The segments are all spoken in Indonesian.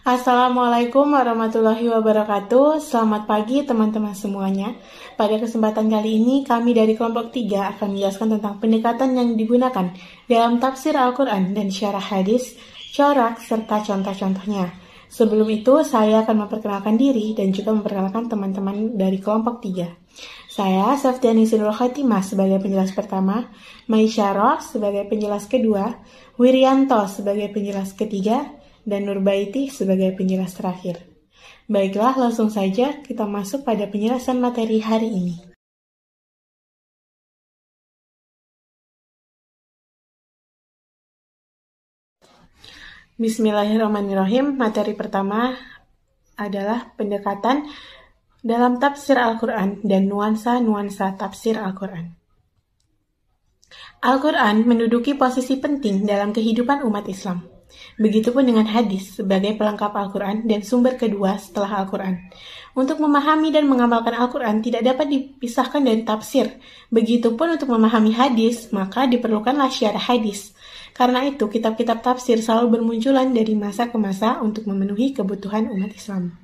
Assalamualaikum warahmatullahi wabarakatuh. Selamat pagi teman-teman semuanya. Pada kesempatan kali ini kami dari kelompok 3 akan menjelaskan tentang pendekatan yang digunakan dalam tafsir Al-Quran dan syarah hadis, corak, serta contoh-contohnya. Sebelum itu saya akan memperkenalkan diri dan juga memperkenalkan teman-teman dari kelompok 3. Saya Saftiani Sinul Khatimah sebagai penjelas pertama, Maisyarah sebagai penjelas kedua, Wirianto sebagai penjelas ketiga, dan Nurbaiti sebagai penjelas terakhir. Baiklah, langsung saja kita masuk pada penjelasan materi hari ini. Bismillahirrahmanirrahim. Materi pertama adalah pendekatan dalam tafsir Al-Quran dan nuansa-nuansa tafsir Al-Quran. Al-Quran menduduki posisi penting dalam kehidupan umat Islam. Begitupun dengan hadis sebagai pelengkap Al-Quran dan sumber kedua setelah Al-Quran. Untuk memahami dan mengamalkan Al-Quran tidak dapat dipisahkan dari tafsir. Begitupun untuk memahami hadis, maka diperlukanlah syarah hadis. Karena itu, kitab-kitab tafsir selalu bermunculan dari masa ke masa untuk memenuhi kebutuhan umat Islam.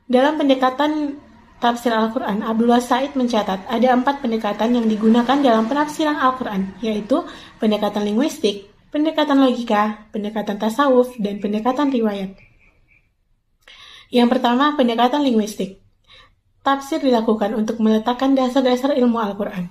Dalam pendekatan tafsir Al-Quran, Abdullah Said mencatat ada 4 pendekatan yang digunakan dalam penafsiran Al-Quran, yaitu pendekatan linguistik, pendekatan logika, pendekatan tasawuf, dan pendekatan riwayat. Yang pertama, pendekatan linguistik. Tafsir dilakukan untuk meletakkan dasar-dasar ilmu Al-Quran.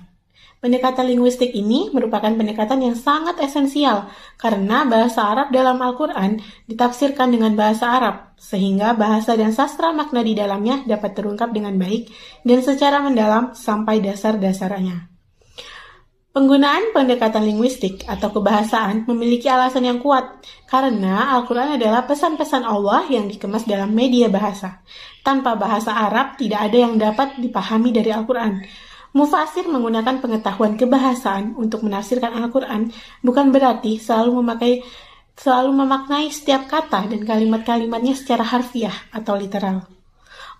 Pendekatan linguistik ini merupakan pendekatan yang sangat esensial karena bahasa Arab dalam Al-Quran ditafsirkan dengan bahasa Arab, sehingga bahasa dan sastra makna di dalamnya dapat terungkap dengan baik dan secara mendalam sampai dasar-dasarnya. Penggunaan pendekatan linguistik atau kebahasaan memiliki alasan yang kuat karena Al-Quran adalah pesan-pesan Allah yang dikemas dalam media bahasa. Tanpa bahasa Arab tidak ada yang dapat dipahami dari Al-Quran. Mufasir menggunakan pengetahuan kebahasaan untuk menafsirkan Al-Quran bukan berarti selalu memaknai setiap kata dan kalimat-kalimatnya secara harfiah atau literal.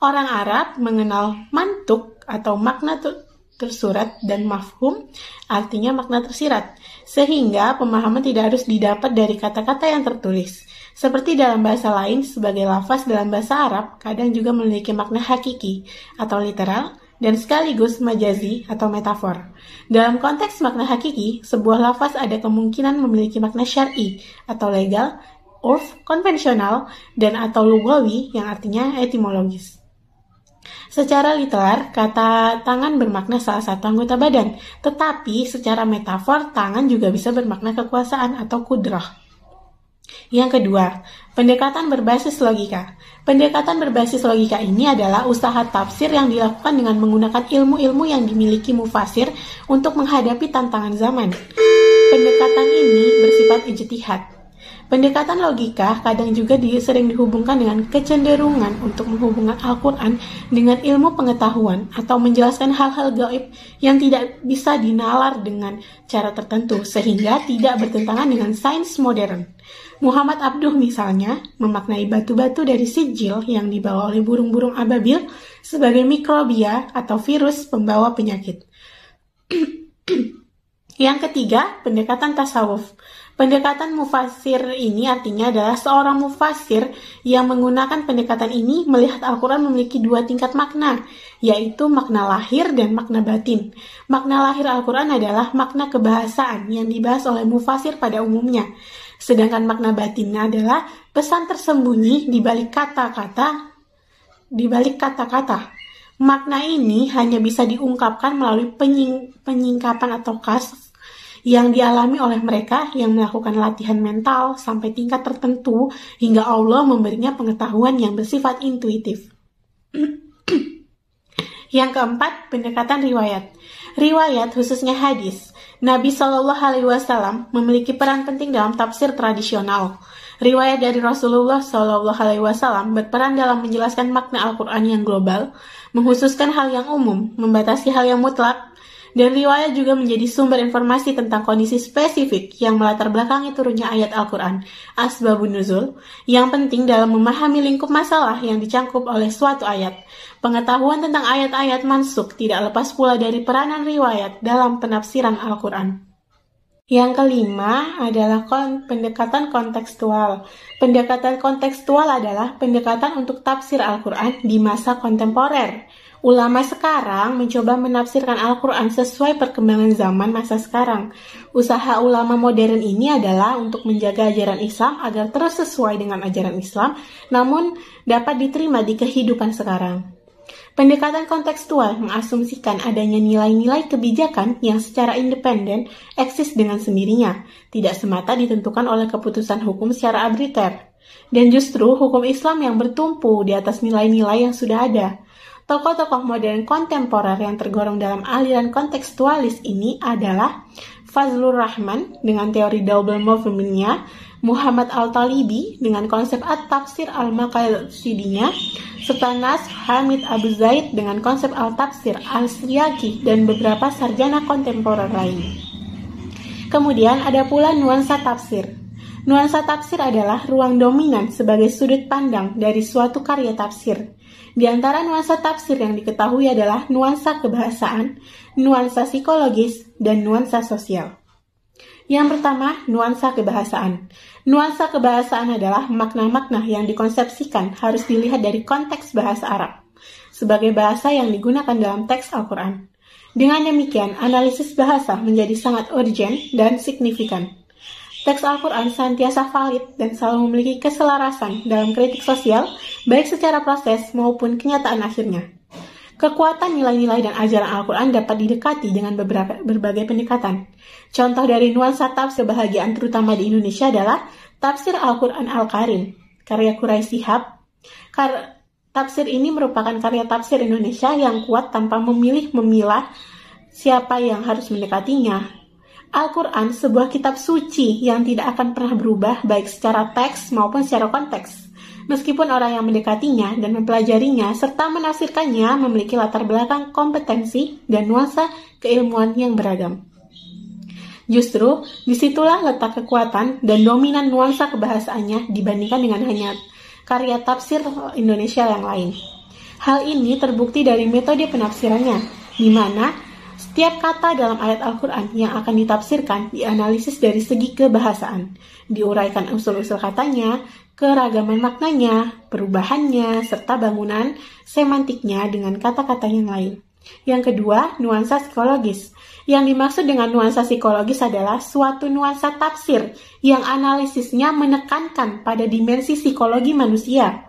Orang Arab mengenal mantuk atau makna tersurat dan mafhum artinya makna tersirat, sehingga pemahaman tidak harus didapat dari kata-kata yang tertulis. Seperti dalam bahasa lain, sebagai lafaz dalam bahasa Arab kadang juga memiliki makna hakiki atau literal dan sekaligus majazi atau metafor. Dalam konteks makna hakiki, sebuah lafaz ada kemungkinan memiliki makna syar'i atau legal, urf, konvensional, dan atau lugawi yang artinya etimologis. Secara literal, kata tangan bermakna salah satu anggota badan, tetapi secara metafor, tangan juga bisa bermakna kekuasaan atau kudrah. Yang kedua, pendekatan berbasis logika. Pendekatan berbasis logika ini adalah usaha tafsir yang dilakukan dengan menggunakan ilmu-ilmu yang dimiliki mufasir untuk menghadapi tantangan zaman. Pendekatan ini bersifat ijtihad. Pendekatan logika kadang juga sering dihubungkan dengan kecenderungan untuk menghubungkan Al-Quran dengan ilmu pengetahuan atau menjelaskan hal-hal gaib yang tidak bisa dinalar dengan cara tertentu sehingga tidak bertentangan dengan sains modern. Muhammad Abduh misalnya memaknai batu-batu dari sijil yang dibawa oleh burung-burung ababil sebagai mikrobia atau virus pembawa penyakit. Yang ketiga, pendekatan tasawuf. Pendekatan mufasir ini artinya adalah seorang mufasir yang menggunakan pendekatan ini melihat Al-Quran memiliki 2 tingkat makna, yaitu makna lahir dan makna batin. Makna lahir Al-Quran adalah makna kebahasaan yang dibahas oleh mufasir pada umumnya. Sedangkan makna batinnya adalah pesan tersembunyi di balik kata-kata. Makna ini hanya bisa diungkapkan melalui penyingkapan atau kasf yang dialami oleh mereka yang melakukan latihan mental sampai tingkat tertentu hingga Allah memberinya pengetahuan yang bersifat intuitif. Yang keempat, pendekatan riwayat. Riwayat khususnya hadis. Nabi Shallallahu Alaihi Wasallam memiliki peran penting dalam tafsir tradisional. Riwayat dari Rasulullah Shallallahu Alaihi Wasallam berperan dalam menjelaskan makna Al-Quran yang global, menghususkan hal yang umum, membatasi hal yang mutlak, dan riwayat juga menjadi sumber informasi tentang kondisi spesifik yang melatar belakangi turunnya ayat Al-Quran, asbabun nuzul, yang penting dalam memahami lingkup masalah yang dicangkup oleh suatu ayat. Pengetahuan tentang ayat-ayat mansukh tidak lepas pula dari peranan riwayat dalam penafsiran Al-Quran. Yang kelima adalah pendekatan kontekstual. Pendekatan kontekstual adalah pendekatan untuk tafsir Al-Quran di masa kontemporer. Ulama sekarang mencoba menafsirkan Al-Quran sesuai perkembangan zaman masa sekarang. Usaha ulama modern ini adalah untuk menjaga ajaran Islam agar terus sesuai dengan ajaran Islam, namun dapat diterima di kehidupan sekarang. Pendekatan kontekstual mengasumsikan adanya nilai-nilai kebijakan yang secara independen eksis dengan sendirinya, tidak semata ditentukan oleh keputusan hukum secara arbitrter, dan justru hukum Islam yang bertumpu di atas nilai-nilai yang sudah ada. Tokoh-tokoh modern kontemporer yang tergolong dalam aliran kontekstualis ini adalah Fazlur Rahman dengan teori double movement-nya, Muhammad Al-Talibi dengan konsep At-Tafsir Al-Maqasidiyah, serta Nas Hamid Abu Zaid dengan konsep Al-Tafsir Al-Siyaki dan beberapa sarjana kontemporer lain. Kemudian ada pula nuansa tafsir. Nuansa tafsir adalah ruang dominan sebagai sudut pandang dari suatu karya tafsir. Di antara nuansa tafsir yang diketahui adalah nuansa kebahasaan, nuansa psikologis, dan nuansa sosial. Yang pertama, nuansa kebahasaan. Nuansa kebahasaan adalah makna-makna yang dikonsepsikan harus dilihat dari konteks bahasa Arab sebagai bahasa yang digunakan dalam teks Al-Quran. Dengan demikian, analisis bahasa menjadi sangat urgent dan signifikan. Teks Al-Quran senantiasa valid dan selalu memiliki keselarasan dalam kritik sosial, baik secara proses maupun kenyataan akhirnya. Kekuatan nilai-nilai dan ajaran Al-Quran dapat didekati dengan berbagai pendekatan. Contoh dari nuansa tafsir kebahagiaan terutama di Indonesia adalah Tafsir Al-Quran Al-Karim, karya Quraisy Shihab. Tafsir ini merupakan karya tafsir Indonesia yang kuat tanpa memilah siapa yang harus mendekatinya. Al-Quran sebuah kitab suci yang tidak akan pernah berubah baik secara teks maupun secara konteks. Meskipun orang yang mendekatinya dan mempelajarinya serta menafsirkannya memiliki latar belakang kompetensi dan nuansa keilmuan yang beragam. Justru, disitulah letak kekuatan dan dominan nuansa kebahasaannya dibandingkan dengan hanya karya tafsir Indonesia yang lain. Hal ini terbukti dari metode penafsirannya, di mana setiap kata dalam ayat Al-Quran yang akan ditafsirkan dianalisis dari segi kebahasaan, diuraikan usul-usul katanya, keragaman maknanya, perubahannya, serta bangunan semantiknya dengan kata-kata yang lain. Yang kedua, nuansa psikologis. Yang dimaksud dengan nuansa psikologis adalah suatu nuansa tafsir yang analisisnya menekankan pada dimensi psikologi manusia.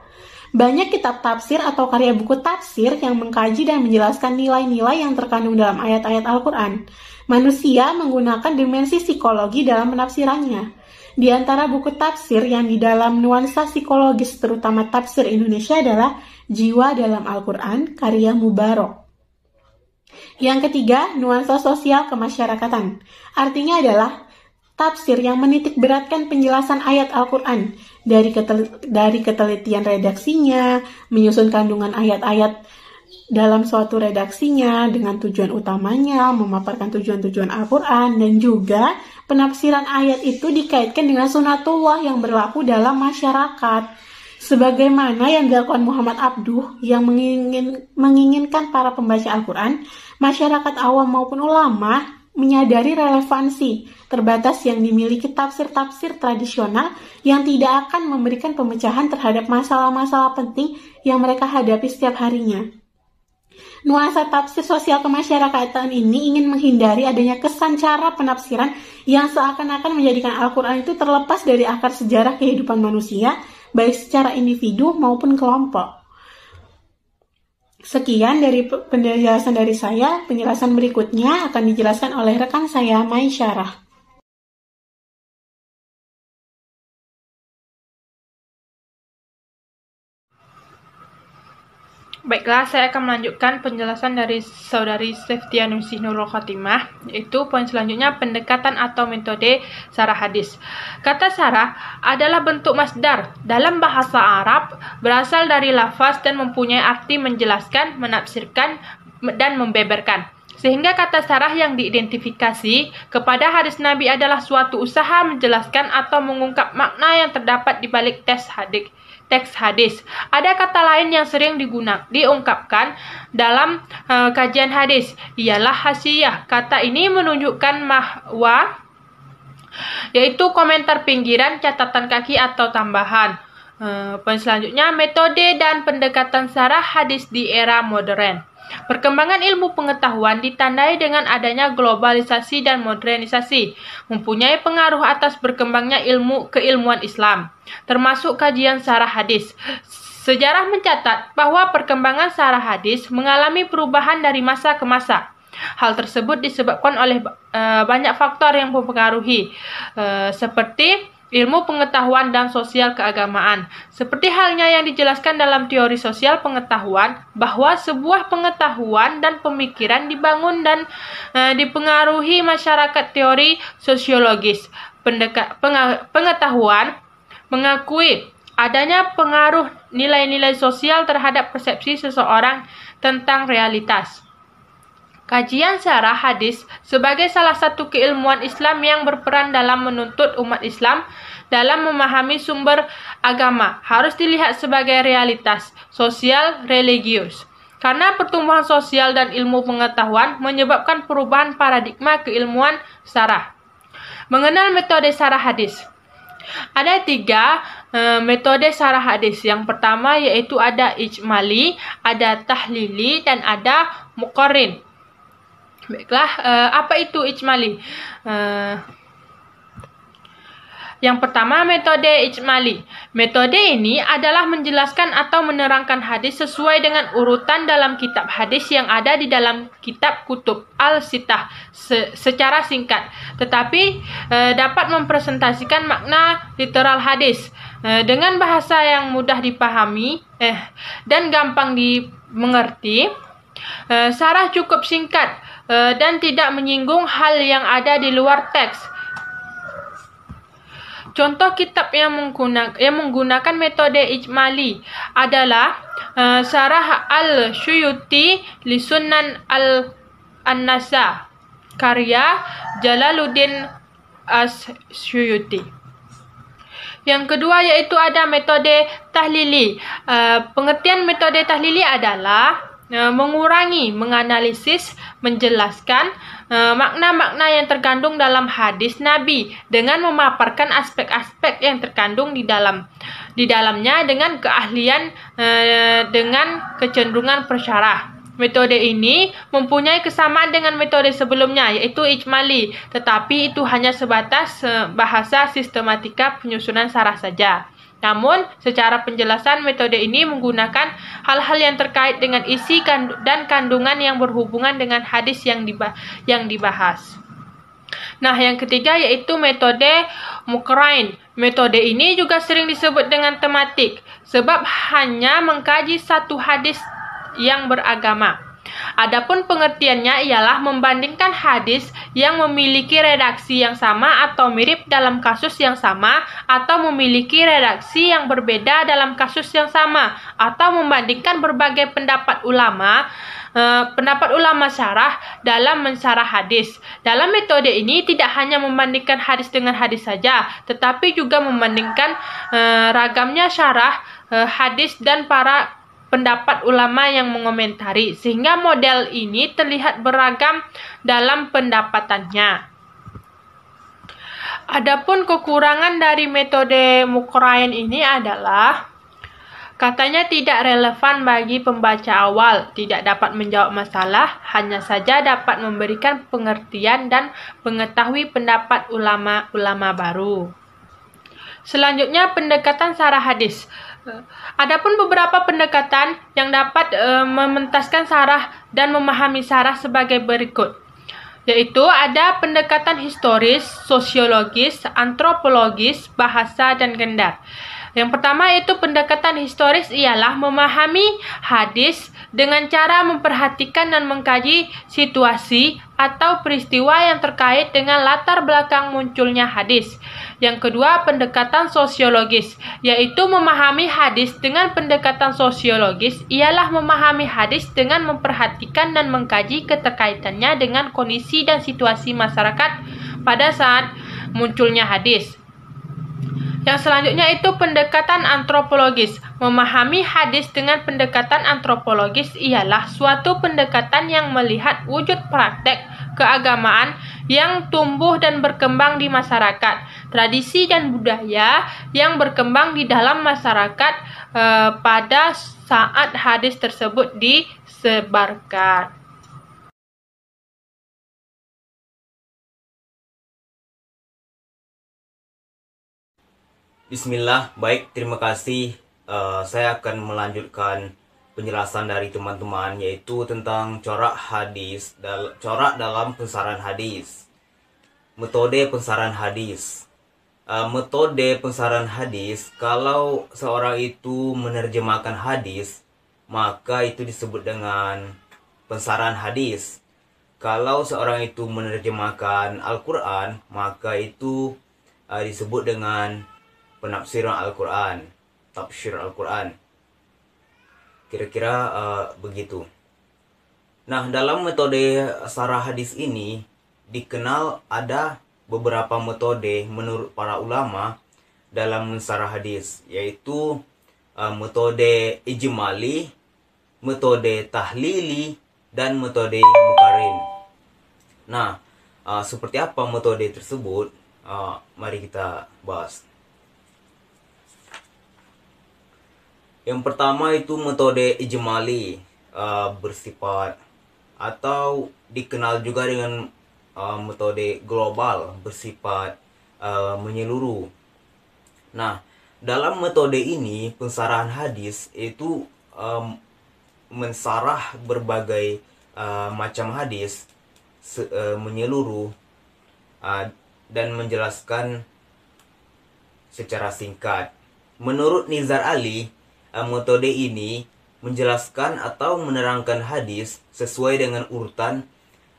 Banyak kitab tafsir atau karya buku tafsir yang mengkaji dan menjelaskan nilai-nilai yang terkandung dalam ayat-ayat Al-Quran. Manusia menggunakan dimensi psikologi dalam penafsirannya. Di antara buku tafsir yang di dalam nuansa psikologis terutama tafsir Indonesia adalah Jiwa dalam Al-Quran, karya Mubarok. Yang ketiga, nuansa sosial kemasyarakatan. Artinya adalah tafsir yang menitik beratkan penjelasan ayat Al-Quran dari ketelitian redaksinya, menyusun kandungan ayat-ayat dalam suatu redaksinya dengan tujuan utamanya, memaparkan tujuan-tujuan Al-Quran, dan juga penafsiran ayat itu dikaitkan dengan sunatullah yang berlaku dalam masyarakat. Sebagaimana yang dilakukan Muhammad Abduh yang menginginkan para pembaca Al-Quran, masyarakat awam maupun ulama menyadari relevansi terbatas yang dimiliki tafsir-tafsir tradisional yang tidak akan memberikan pemecahan terhadap masalah-masalah penting yang mereka hadapi setiap harinya. Nuansa tafsir sosial kemasyarakatan ini ingin menghindari adanya kesan cara penafsiran yang seakan-akan menjadikan Al-Quran itu terlepas dari akar sejarah kehidupan manusia, baik secara individu maupun kelompok. Sekian dari penjelasan dari saya. Penjelasan berikutnya akan dijelaskan oleh rekan saya, Mai Syarah. Baiklah, saya akan melanjutkan penjelasan dari Saudari Seftianusih Nurul Khotimah, yaitu poin selanjutnya pendekatan atau metode syarah hadis. Kata syarah adalah bentuk masdar dalam bahasa Arab, berasal dari lafaz dan mempunyai arti menjelaskan, menafsirkan, dan membeberkan. Sehingga kata syarah yang diidentifikasi kepada hadis Nabi adalah suatu usaha menjelaskan atau mengungkap makna yang terdapat di balik teks hadis. Ada kata lain yang sering diungkapkan dalam kajian hadis, ialah hasiyah. Kata ini menunjukkan bahwa yaitu komentar pinggiran, catatan kaki atau tambahan. Poin selanjutnya, metode dan pendekatan syarah hadis di era modern. Perkembangan ilmu pengetahuan ditandai dengan adanya globalisasi dan modernisasi, mempunyai pengaruh atas berkembangnya keilmuan Islam, termasuk kajian syarah hadis. Sejarah mencatat bahwa perkembangan syarah hadis mengalami perubahan dari masa ke masa. Hal tersebut disebabkan oleh banyak faktor yang mempengaruhi, seperti ilmu pengetahuan dan sosial keagamaan. Seperti halnya yang dijelaskan dalam teori sosial pengetahuan, bahwa sebuah pengetahuan dan pemikiran dibangun dan dipengaruhi masyarakat teori sosiologis. Pengetahuan mengakui adanya pengaruh nilai-nilai sosial terhadap persepsi seseorang tentang realitas. Kajian syarah hadis sebagai salah satu keilmuan Islam yang berperan dalam menuntut umat Islam dalam memahami sumber agama harus dilihat sebagai realitas sosial religius. Karena pertumbuhan sosial dan ilmu pengetahuan menyebabkan perubahan paradigma keilmuan syarah. Mengenal metode syarah hadis. Ada 3 metode syarah hadis. Yang pertama yaitu ada ijmali, ada tahlili, dan ada muqarrin. Baiklah, apa itu ijmali? Yang pertama, metode ijmali. Metode ini adalah menjelaskan atau menerangkan hadis sesuai dengan urutan dalam kitab hadis yang ada di dalam kitab kutub al-sittah secara singkat, tetapi dapat mempresentasikan makna literal hadis dengan bahasa yang mudah dipahami dan gampang dimengerti. Syarah cukup singkat dan tidak menyinggung hal yang ada di luar teks. Contoh kitab yang menggunakan metode ijmali adalah Syarah al-Suyuti li Sunan al-Nasa karya Jalaluddin as-Suyuti. Yang kedua yaitu ada metode tahlili. Pengertian metode tahlili adalah mengurangi, menganalisis, menjelaskan makna-makna yang terkandung dalam hadis Nabi dengan memaparkan aspek-aspek yang terkandung di dalamnya dengan keahlian dengan kecenderungan persyarah. Metode ini mempunyai kesamaan dengan metode sebelumnya yaitu ijmali, tetapi itu hanya sebatas bahasa sistematika penyusunan syarah saja. Namun, secara penjelasan metode ini menggunakan hal-hal yang terkait dengan isi dan kandungan yang berhubungan dengan hadis yang dibahas. Nah, yang ketiga yaitu metode muqarrin. Metode ini juga sering disebut dengan tematik, sebab hanya mengkaji satu hadis yang beragama. Adapun pengertiannya ialah membandingkan hadis yang memiliki redaksi yang sama atau mirip dalam kasus yang sama, atau memiliki redaksi yang berbeda dalam kasus yang sama, atau membandingkan berbagai pendapat ulama syarah dalam mensyarah hadis. Dalam metode ini tidak hanya membandingkan hadis dengan hadis saja, tetapi juga membandingkan ragamnya syarah hadis dan para pendapat ulama yang mengomentari, sehingga model ini terlihat beragam dalam pendapatannya. Adapun kekurangan dari metode muqarrin ini adalah katanya tidak relevan bagi pembaca awal, tidak dapat menjawab masalah, hanya saja dapat memberikan pengertian dan mengetahui pendapat ulama-ulama baru. Selanjutnya, pendekatan syarah hadis. Adapun beberapa pendekatan yang dapat mementaskan syarah dan memahami syarah sebagai berikut, yaitu ada pendekatan historis, sosiologis, antropologis, bahasa, dan gendar. Yang pertama yaitu pendekatan historis ialah memahami hadis dengan cara memperhatikan dan mengkaji situasi atau peristiwa yang terkait dengan latar belakang munculnya hadis. Yang kedua, pendekatan sosiologis, yaitu memahami hadis dengan pendekatan sosiologis ialah memahami hadis dengan memperhatikan dan mengkaji keterkaitannya dengan kondisi dan situasi masyarakat pada saat munculnya hadis. Yang selanjutnya itu pendekatan antropologis. Memahami hadis dengan pendekatan antropologis ialah suatu pendekatan yang melihat wujud praktek keagamaan yang tumbuh dan berkembang di masyarakat, tradisi dan budaya yang berkembang di dalam masyarakat pada saat hadis tersebut disebarkan. Bismillah, baik, terima kasih. Saya akan melanjutkan penjelasan dari teman-teman, yaitu tentang corak dalam pensaran hadis. Metode pensaran hadis. Metode pensaran hadis, kalau seorang itu menerjemahkan hadis, maka itu disebut dengan pensaran hadis. Kalau seorang itu menerjemahkan Al-Quran, maka itu disebut dengan penafsiran Al-Quran, tafsir Al-Quran. Kira-kira begitu. Nah, dalam metode sarah hadis ini dikenal ada beberapa metode menurut para ulama dalam mensarah hadis, yaitu metode ijmali, metode tahlili, dan metode mukarin. Nah, seperti apa metode tersebut? Mari kita bahas. Yang pertama itu metode ijmali, bersifat atau dikenal juga dengan metode global, bersifat menyeluruh. Nah, dalam metode ini pensarahan hadis itu mensarah berbagai macam hadis menyeluruh dan menjelaskan secara singkat. Menurut Nizar Ali, metode ini menjelaskan atau menerangkan hadis sesuai dengan urutan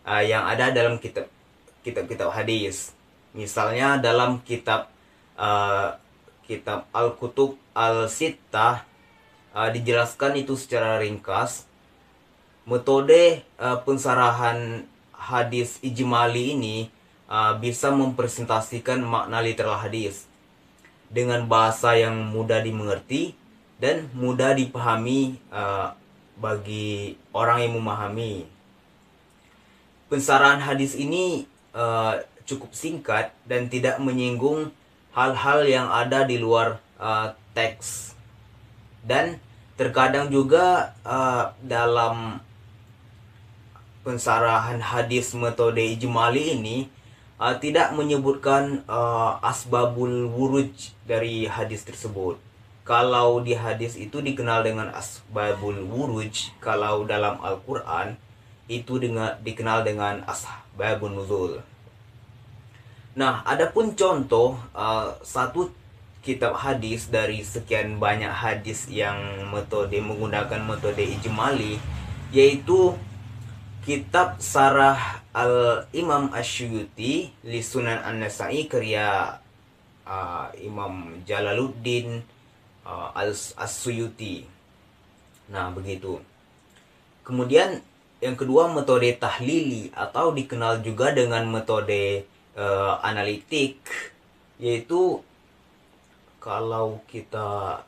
yang ada dalam kitab-kitab hadis. Misalnya dalam kitab Al-Kutub Al-Sittah dijelaskan itu secara ringkas. Metode pensarahan hadis ijmali ini bisa mempresentasikan makna literal hadis dengan bahasa yang mudah dimengerti dan mudah dipahami bagi orang yang memahami. Pensarahan hadis ini cukup singkat dan tidak menyinggung hal-hal yang ada di luar teks. Dan terkadang juga dalam pensarahan hadis metode ijmali ini tidak menyebutkan asbabul wuruj dari hadis tersebut. Kalau di hadis itu dikenal dengan asbabul wuruj, kalau dalam Al-Quran itu dikenal dengan asbabun nuzul. Nah, adapun contoh satu kitab hadis dari sekian banyak hadis yang menggunakan metode ijmali, yaitu kitab Sarah Al-Imam Asyuyuti li Sunan An-Nasa'i karya Imam Jalaluddin As-Suyuti. Nah, begitu. Kemudian yang kedua, metode tahlili atau dikenal juga dengan metode analitik, yaitu kalau kita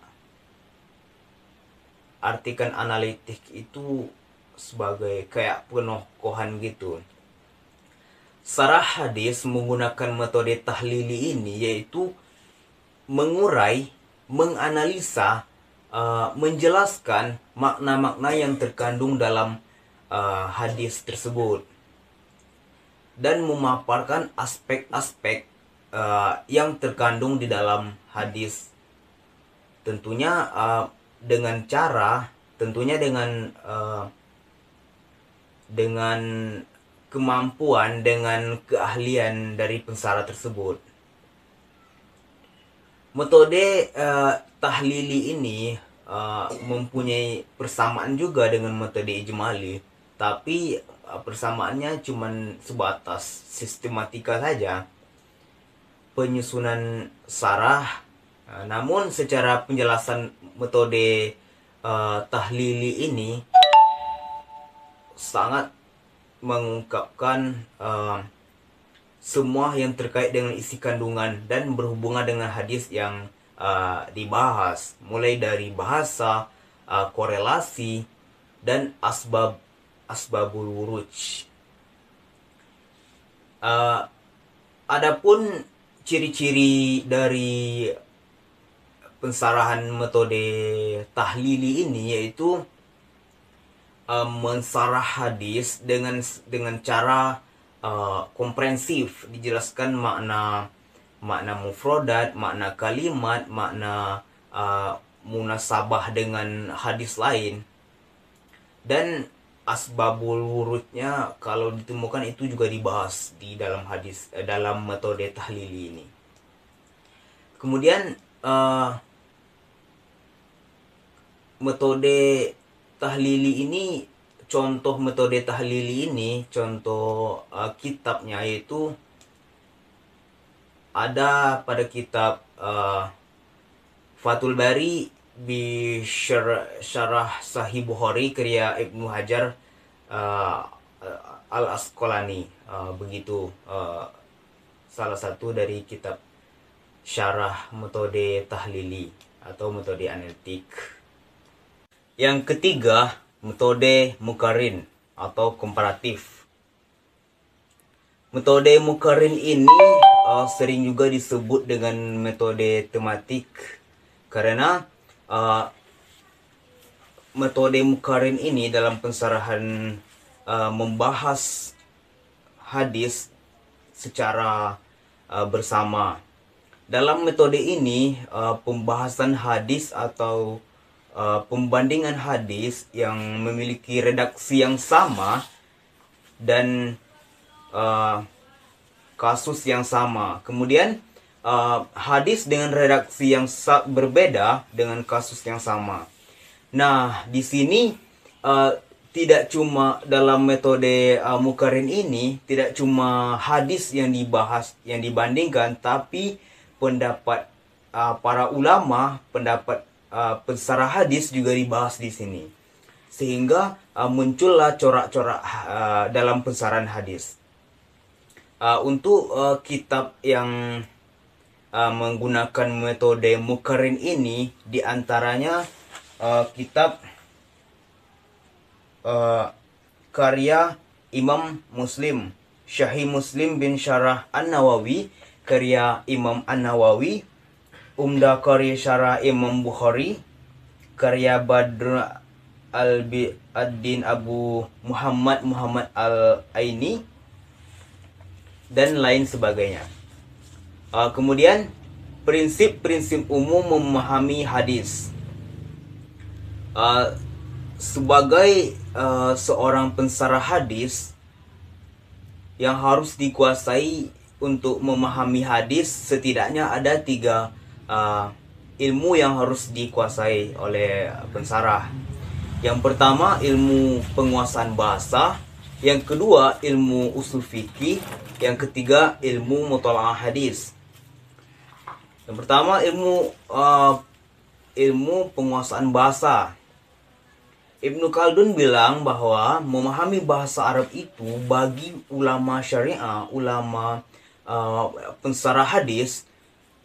artikan analitik itu sebagai kayak penokohan gitu. Sarah hadis menggunakan metode tahlili ini, yaitu mengurai, menganalisa, menjelaskan makna-makna yang terkandung dalam hadis tersebut dan memaparkan aspek-aspek yang terkandung di dalam hadis. Tentunya dengan kemampuan, dengan keahlian dari pensara tersebut. Metode tahlili ini mempunyai persamaan juga dengan metode ijmali, tapi persamaannya cuma sebatas sistematika saja, penyusunan sarah. Namun secara penjelasan metode tahlili ini sangat mengungkapkan semua yang terkait dengan isi kandungan dan berhubungan dengan hadis yang dibahas, mulai dari bahasa, korelasi, dan asbabul wuruj. Uh, Adapun ciri-ciri dari pensarahan metode tahlili ini yaitu mensarah hadis dengan cara komprehensif, dijelaskan makna mufradat, makna kalimat, makna munasabah dengan hadis lain, dan asbabul wurudnya kalau ditemukan itu juga dibahas di dalam dalam metode tahlili ini. Kemudian metode tahlili ini, contoh metode tahlili ini, contoh kitabnya yaitu ada pada kitab Fathul Bari bi Syarah Sahih Bukhari karya Ibnu Hajar Al Asqalani, begitu salah satu dari kitab syarah metode tahlili atau metode analitik. Yang ketiga, metode muqarrin atau komparatif. Metode muqarrin ini sering juga disebut dengan metode tematik karena metode muqarrin ini dalam pensarahan membahas hadis secara bersama. Dalam metode ini pembahasan hadis atau pembandingan hadis yang memiliki redaksi yang sama dan kasus yang sama. Kemudian hadis dengan redaksi yang berbeda dengan kasus yang sama. Nah, di sini tidak cuma dalam metode muqarrin ini tidak cuma hadis yang dibahas, yang dibandingkan, tapi pendapat para ulama, pendapat pensarah hadis juga dibahas di sini. Sehingga muncullah corak-corak dalam pensarahan hadis. Untuk kitab yang menggunakan metode muqarrin ini, diantaranya kitab karya Imam Muslim, Syahih Muslim bin Syarah An-Nawawi, karya Imam An-Nawawi, Umdah karya Syarah Imam Bukhari, karya Badr Ad-Din Abu Muhammad Al-Aini, dan lain sebagainya. Kemudian prinsip-prinsip umum memahami hadis. Sebagai seorang pensarah hadis, yang harus dikuasai untuk memahami hadis, setidaknya ada 3 ilmu yang harus dikuasai oleh pensarah. Yang pertama, ilmu penguasaan bahasa. Yang kedua, ilmu usul fikih. Yang ketiga, ilmu muthala'ah hadis. Yang pertama, ilmu penguasaan bahasa. Ibnu Khaldun bilang bahwa memahami bahasa Arab itu bagi ulama syariah, ulama pensarah hadis,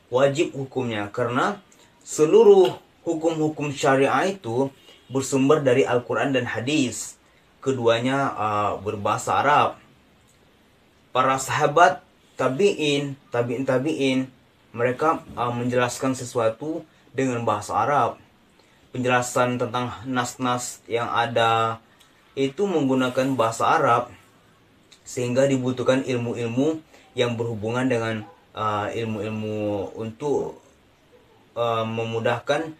wajib hukumnya, karena seluruh hukum-hukum syariah itu bersumber dari Al-Quran dan hadis. Keduanya berbahasa Arab. Para sahabat, tabi'in, mereka menjelaskan sesuatu dengan bahasa Arab. Penjelasan tentang nas-nas yang ada itu menggunakan bahasa Arab, sehingga dibutuhkan ilmu-ilmu yang berhubungan dengan ilmu-ilmu untuk memudahkan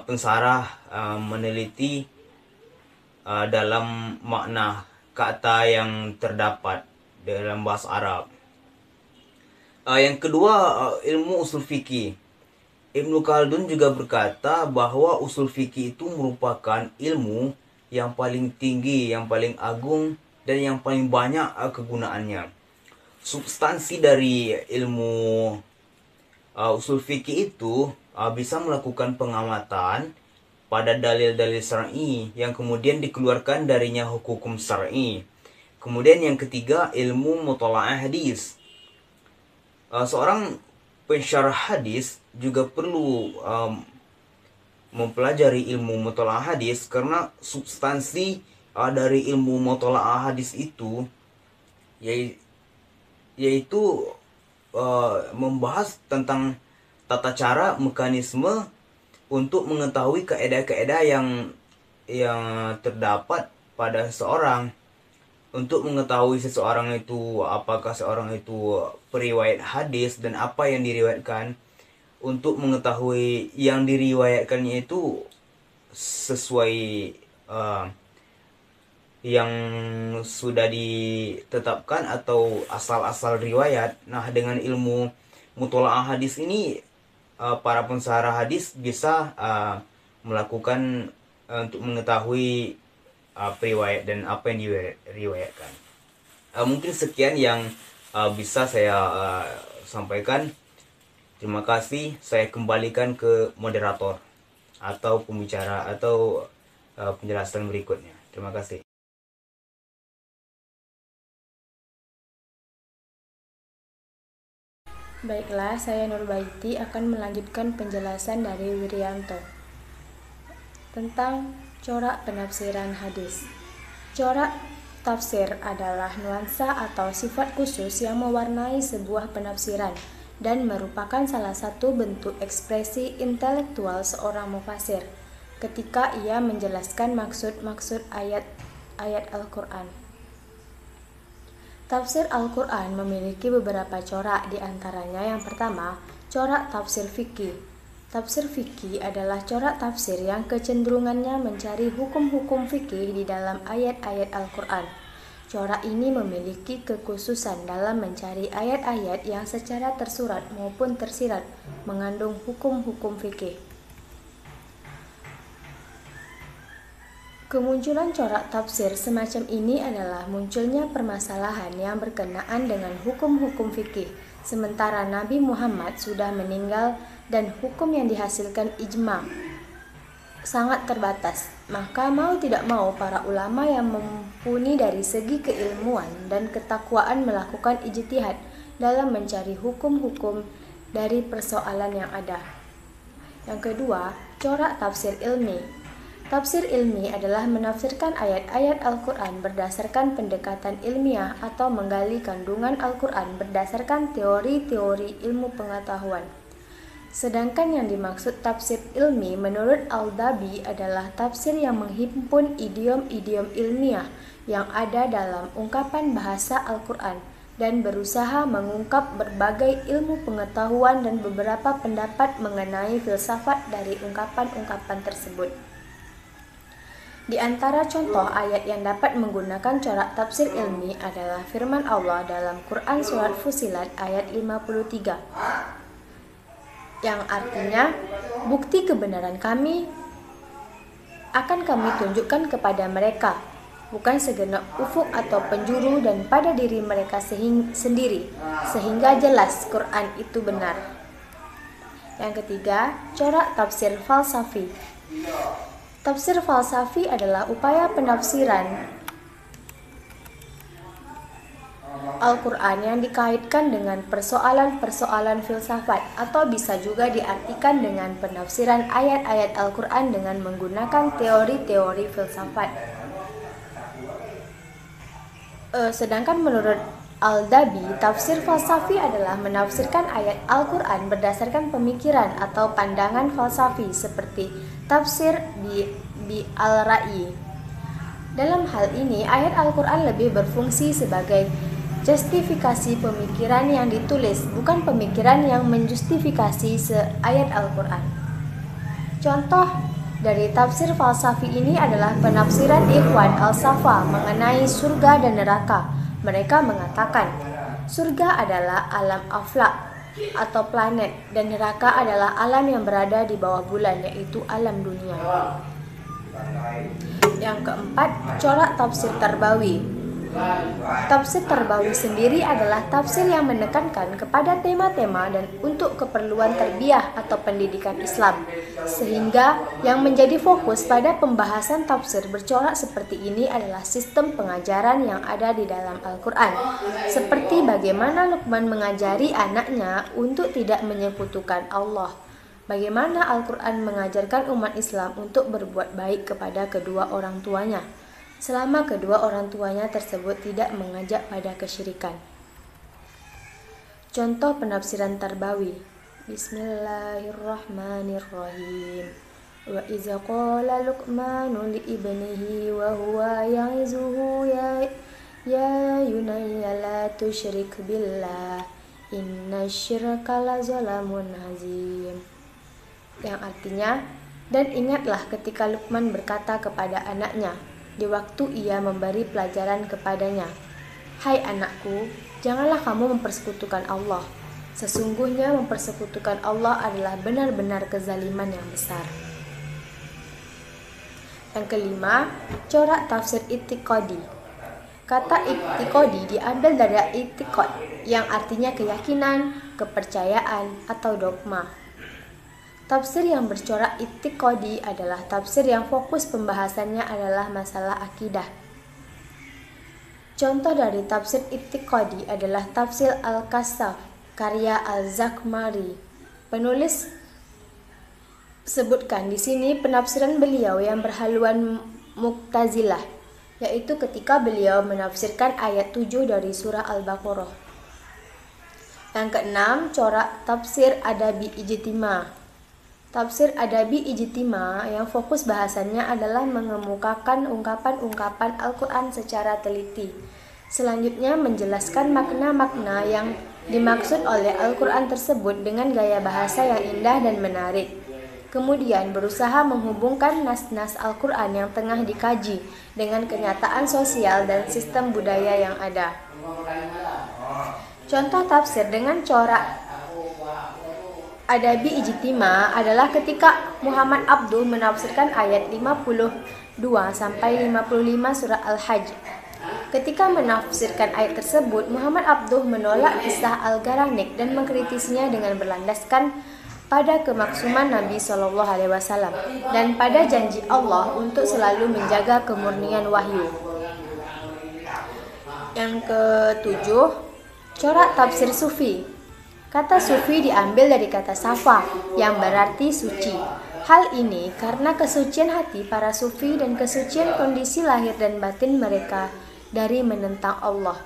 pensarah meneliti dalam makna kata yang terdapat dalam bahasa Arab. Yang kedua, ilmu usul fikih. Ibnu Khaldun juga berkata bahwa usul fikih itu merupakan ilmu yang paling tinggi, yang paling agung, dan yang paling banyak kegunaannya. Substansi dari ilmu usul fikih itu bisa melakukan pengamatan pada dalil-dalil syar'i yang kemudian dikeluarkan darinya hukum syar'i. Kemudian yang ketiga, ilmu muthala'ah hadis. Seorang pensyarah hadis juga perlu mempelajari ilmu muthala'ah hadis, karena substansi dari ilmu muthala'ah hadis itu yaitu membahas tentang tata cara mekanisme untuk mengetahui kaedah-kaedah yang terdapat pada seseorang, untuk mengetahui seseorang itu apakah seorang itu periwayat hadis dan apa yang diriwayatkan, untuk mengetahui yang diriwayatkannya itu sesuai yang sudah ditetapkan atau asal-asal riwayat. Nah, dengan ilmu mutolaah hadis ini para pensarah hadis bisa melakukan untuk mengetahui periwayat dan apa yang diriwayatkan. Mungkin sekian yang bisa saya sampaikan. Terima kasih. Saya kembalikan ke moderator atau pembicara atau penjelasan berikutnya. Terima kasih. Baiklah, saya Nurbaiti akan melanjutkan penjelasan dari Wirianto tentang corak penafsiran hadis. Corak tafsir adalah nuansa atau sifat khusus yang mewarnai sebuah penafsiran dan merupakan salah satu bentuk ekspresi intelektual seorang mufasir ketika ia menjelaskan maksud-maksud ayat-ayat Al-Quran. Tafsir Al-Quran memiliki beberapa corak, di antaranya yang pertama, corak tafsir fikih. Tafsir fikih adalah corak tafsir yang kecenderungannya mencari hukum-hukum fikih di dalam ayat-ayat Al-Quran. Corak ini memiliki kekhususan dalam mencari ayat-ayat yang secara tersurat maupun tersirat mengandung hukum-hukum fikih. Kemunculan corak tafsir semacam ini adalah munculnya permasalahan yang berkenaan dengan hukum-hukum fikih, sementara Nabi Muhammad sudah meninggal dan hukum yang dihasilkan ijma sangat terbatas. Maka mau tidak mau para ulama yang mumpuni dari segi keilmuan dan ketakwaan melakukan ijtihad dalam mencari hukum-hukum dari persoalan yang ada. Yang kedua, corak tafsir ilmi. Tafsir ilmi adalah menafsirkan ayat-ayat Al-Quran berdasarkan pendekatan ilmiah atau menggali kandungan Al-Quran berdasarkan teori-teori ilmu pengetahuan. Sedangkan yang dimaksud tafsir ilmi menurut Al-Dabi adalah tafsir yang menghimpun idiom-idiom ilmiah yang ada dalam ungkapan bahasa Al-Quran dan berusaha mengungkap berbagai ilmu pengetahuan dan beberapa pendapat mengenai filsafat dari ungkapan-ungkapan tersebut. Di antara contoh ayat yang dapat menggunakan corak tafsir ilmi adalah firman Allah dalam Quran Surat Fussilat ayat 53, yang artinya, bukti kebenaran kami akan kami tunjukkan kepada mereka, bukan segenap ufuk atau penjuru dan pada diri mereka sendiri, sehingga jelas Quran itu benar. Yang ketiga, corak tafsir falsafi. Tafsir falsafi adalah upaya penafsiran Al-Quran yang dikaitkan dengan persoalan-persoalan filsafat, atau bisa juga diartikan dengan penafsiran ayat-ayat Al-Quran dengan menggunakan teori-teori filsafat. Sedangkan menurut Al-Dabi, tafsir falsafi adalah menafsirkan ayat Al-Quran berdasarkan pemikiran atau pandangan falsafi seperti tafsir bi al-ra'i. Dalam hal ini, ayat Al-Quran lebih berfungsi sebagai justifikasi pemikiran yang ditulis, bukan pemikiran yang menjustifikasi ayat Al-Quran. Contoh dari tafsir falsafi ini adalah penafsiran Ikhwan al-Safa mengenai surga dan neraka. Mereka mengatakan, surga adalah alam aflak atau planet, dan neraka adalah alam yang berada di bawah bulan, yaitu alam dunia. Yang keempat, corak tafsir Tarbawi. Tafsir Tarbawi sendiri adalah tafsir yang menekankan kepada tema-tema dan untuk keperluan tarbiyah atau pendidikan Islam, sehingga yang menjadi fokus pada pembahasan tafsir bercorak seperti ini adalah sistem pengajaran yang ada di dalam Al-Quran, seperti bagaimana Luqman mengajari anaknya untuk tidak menyekutukan Allah, bagaimana Al-Quran mengajarkan umat Islam untuk berbuat baik kepada kedua orang tuanya selama kedua orang tuanya tersebut tidak mengajak pada kesyirikan. Contoh penafsiran Tarbawi. Bismillahirrahmanirrahim. Wa iza qala Luqmanu li ibnihi wa huwa ya'izuhu ya yunayya la tusyrik billah inna syirka la zalamun azim. Yang artinya, dan ingatlah ketika Luqman berkata kepada anaknya di waktu ia memberi pelajaran kepadanya, hai anakku, janganlah kamu mempersekutukan Allah. Sesungguhnya mempersekutukan Allah adalah benar-benar kezaliman yang besar. Yang kelima, corak tafsir i'tiqadi. Kata i'tiqadi diambil dari i'tiqad yang artinya keyakinan, kepercayaan, atau dogma. Tafsir yang bercorak i'tiqadi adalah tafsir yang fokus pembahasannya adalah masalah akidah. Contoh dari tafsir i'tiqadi adalah tafsir Al-Kasaf karya Al-Zakmari. Penulis sebutkan di sini penafsiran beliau yang berhaluan Mu'tazilah, yaitu ketika beliau menafsirkan ayat 7 dari surah Al-Baqarah. Yang keenam, corak tafsir adabi ijtima. Tafsir adabi ijtima yang fokus bahasannya adalah mengemukakan ungkapan-ungkapan Al-Quran secara teliti. Selanjutnya menjelaskan makna-makna yang dimaksud oleh Al-Quran tersebut dengan gaya bahasa yang indah dan menarik. Kemudian berusaha menghubungkan nas-nas Al-Quran yang tengah dikaji dengan kenyataan sosial dan sistem budaya yang ada. Contoh tafsir dengan corak adabi ijtima adalah ketika Muhammad Abduh menafsirkan ayat 52 sampai 55 surah Al-Hajj. Ketika menafsirkan ayat tersebut, Muhammad Abduh menolak kisah Al-Garanik dan mengkritisinya dengan berlandaskan pada kemaksuman Nabi SAW dan pada janji Allah untuk selalu menjaga kemurnian wahyu. Yang ketujuh, corak tafsir Sufi. Kata Sufi diambil dari kata Safa yang berarti suci. Hal ini karena kesucian hati para Sufi dan kesucian kondisi lahir dan batin mereka dari menentang Allah.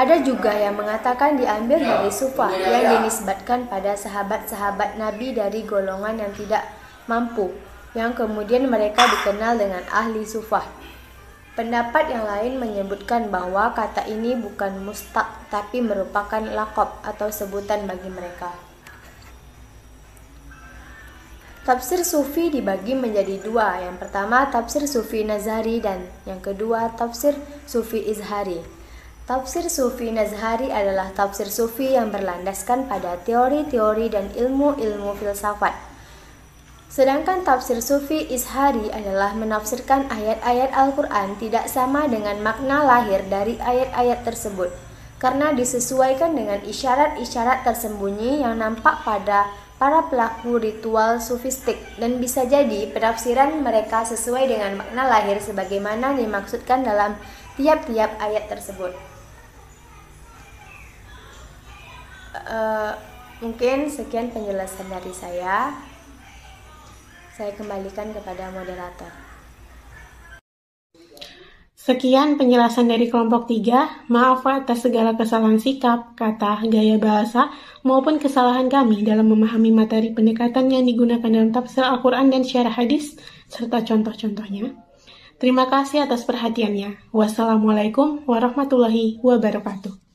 Ada juga yang mengatakan diambil dari Sufah yang dinisbatkan pada sahabat-sahabat Nabi dari golongan yang tidak mampu, yang kemudian mereka dikenal dengan ahli Sufah. Pendapat yang lain menyebutkan bahwa kata ini bukan mustaq tapi merupakan laqab atau sebutan bagi mereka. Tafsir Sufi dibagi menjadi dua. Yang pertama tafsir Sufi Nazari dan yang kedua tafsir Sufi Izhari. Tafsir Sufi Nazari adalah tafsir Sufi yang berlandaskan pada teori-teori dan ilmu-ilmu filsafat. Sedangkan tafsir Sufi Izhari adalah menafsirkan ayat-ayat Al-Quran tidak sama dengan makna lahir dari ayat-ayat tersebut, karena disesuaikan dengan isyarat-isyarat tersembunyi yang nampak pada para pelaku ritual sufistik, dan bisa jadi penafsiran mereka sesuai dengan makna lahir sebagaimana dimaksudkan dalam tiap-tiap ayat tersebut. Mungkin sekian penjelasan dari saya. Saya kembalikan kepada moderator. Sekian penjelasan dari kelompok 3. Maaf atas segala kesalahan sikap, kata, gaya bahasa, maupun kesalahan kami dalam memahami materi pendekatan yang digunakan dalam tafsir Al-Quran dan syarah hadis, serta contoh-contohnya. Terima kasih atas perhatiannya. Wassalamualaikum warahmatullahi wabarakatuh.